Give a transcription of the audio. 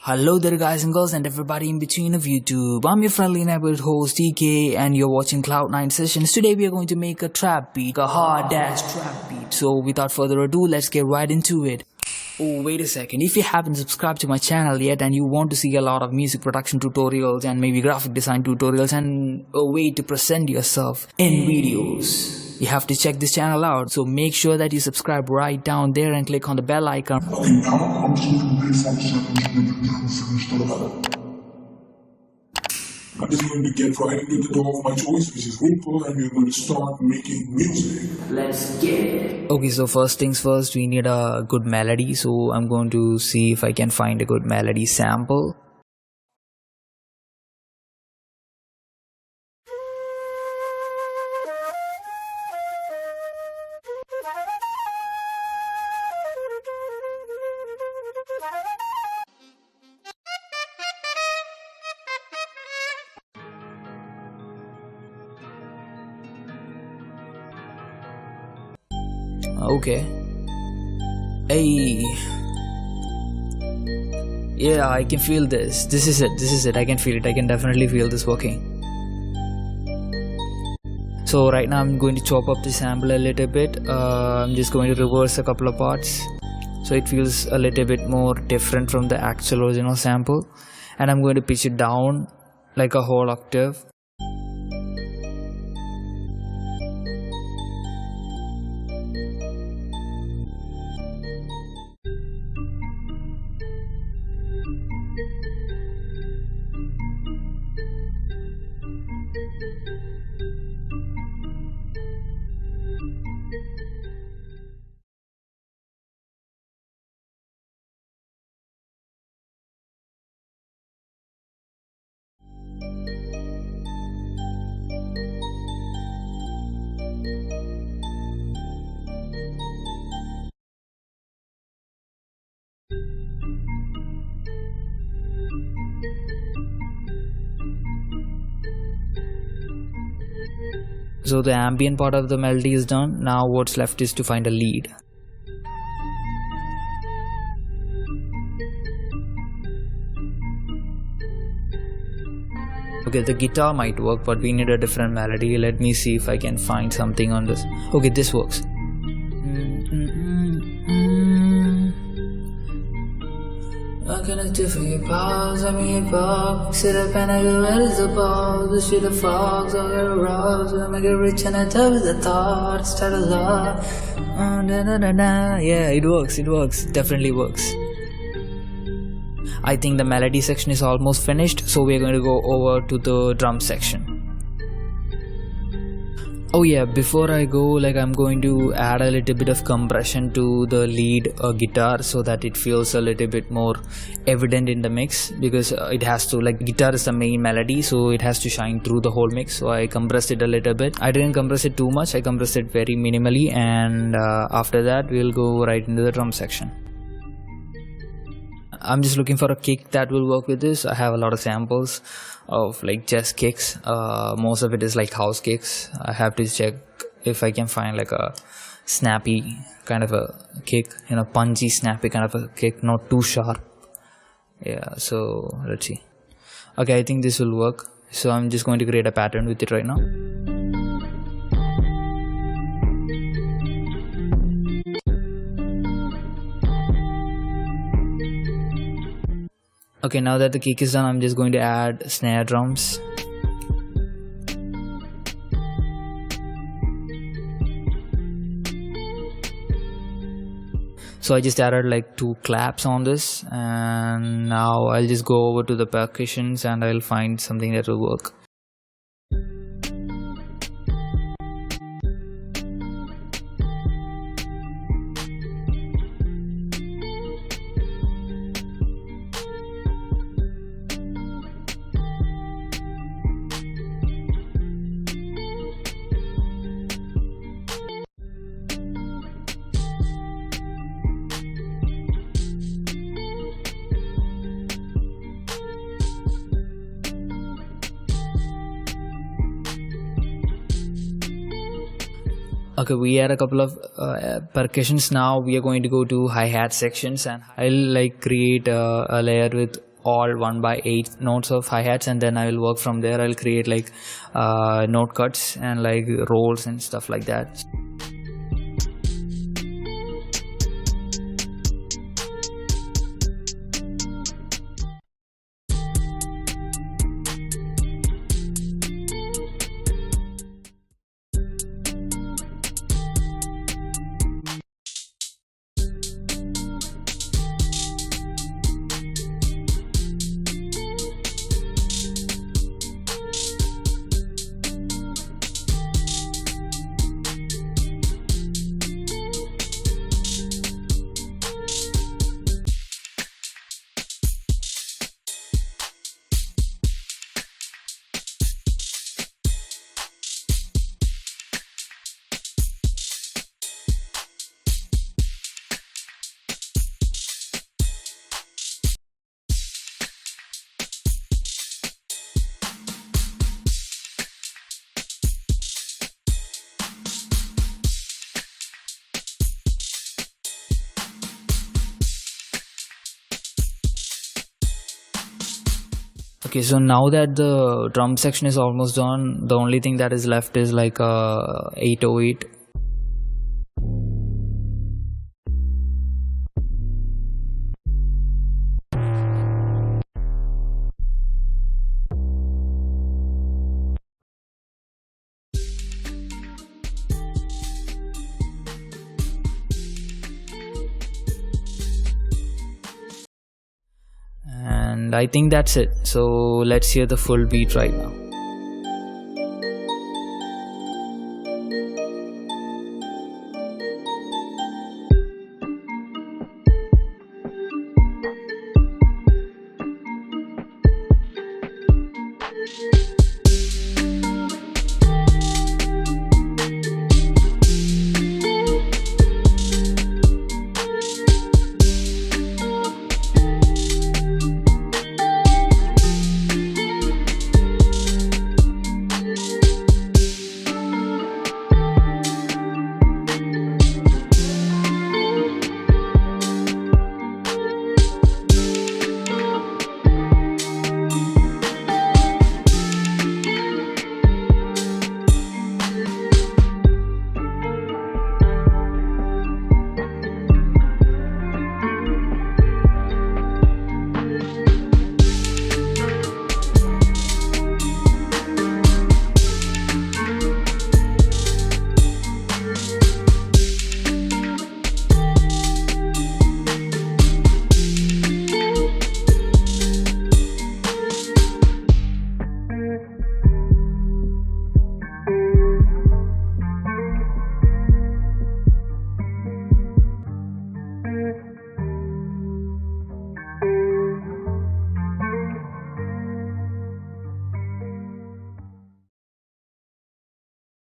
Hello there guys and girls and everybody in between of YouTube. I'm your friendly neighborhood host TK and you're watching Cloud9 Sessions. Today we are going to make a trap beat, a hard-ass trap beat. So without further ado, let's get right into it. Oh, wait a second. If you haven't subscribed to my channel yet and you want to see a lot of music production tutorials and maybe graphic design tutorials and a way to present yourself in videos, you have to check this channel out. So make sure that you subscribe right down there and click on the bell icon. Okay, now I'm just going to play some seconds. I'm just going to get right into the DAW of my choice, which is REAPER, and we're going to start making music. Let's get it. Okay, so first things first, we need a good melody. So I'm going to see if I can find a good melody sample. Okay. Hey. Yeah, I can feel this. This is it. I can feel it. I can definitely feel this working. So right now I'm going to chop up the sample a little bit. I'm just going to reverse a couple of parts so it feels a little bit more different from the actual original sample, and I'm going to pitch it down like a whole octave. So the ambient part of the melody is done. Now what's left is to find a lead. Okay, the guitar might work, but we need a different melody. Let me see if I can find something on this. Okay, this works. What can I do for your pals? I'm in your box. Sit up and I go red as the balls. We shoot the fogs, I'll get aroused. I'll make it rich and I tell with the thought. Start a lot. Yeah, it works, definitely works. I think the melody section is almost finished, so we're going to go over to the drum section. Oh yeah, before I go, I'm going to add a little bit of compression to the lead guitar so that it feels a little bit more evident in the mix, because it has to, guitar is the main melody, so it has to shine through the whole mix. So I compressed it a little bit. I didn't compress it too much, I compressed it very minimally, and after that we'll go right into the drum section. I'm just looking for a kick that will work with this. I have a lot of samples of just kicks. Most of it is house kicks. I have to check if I can find a snappy kind of a kick, punchy snappy kind of a kick, not too sharp. Yeah, so let's see. Okay, I think this will work. So I'm just going to create a pattern with it right now. Okay, now that the kick is done, I'm just going to add snare drums. So I just added 2 claps on this, and now I'll just go over to the percussions and I'll find something that will work. Okay, we had a couple of percussions. Now we are going to go to hi-hat sections, and I'll create a layer with all 1/8 notes of hi-hats, and then I will work from there. I'll create like note cuts and like rolls and stuff like that. Okay, so now that the drum section is almost done, the only thing that is left is like a 808. And I think that's it. So let's hear the full beat right now.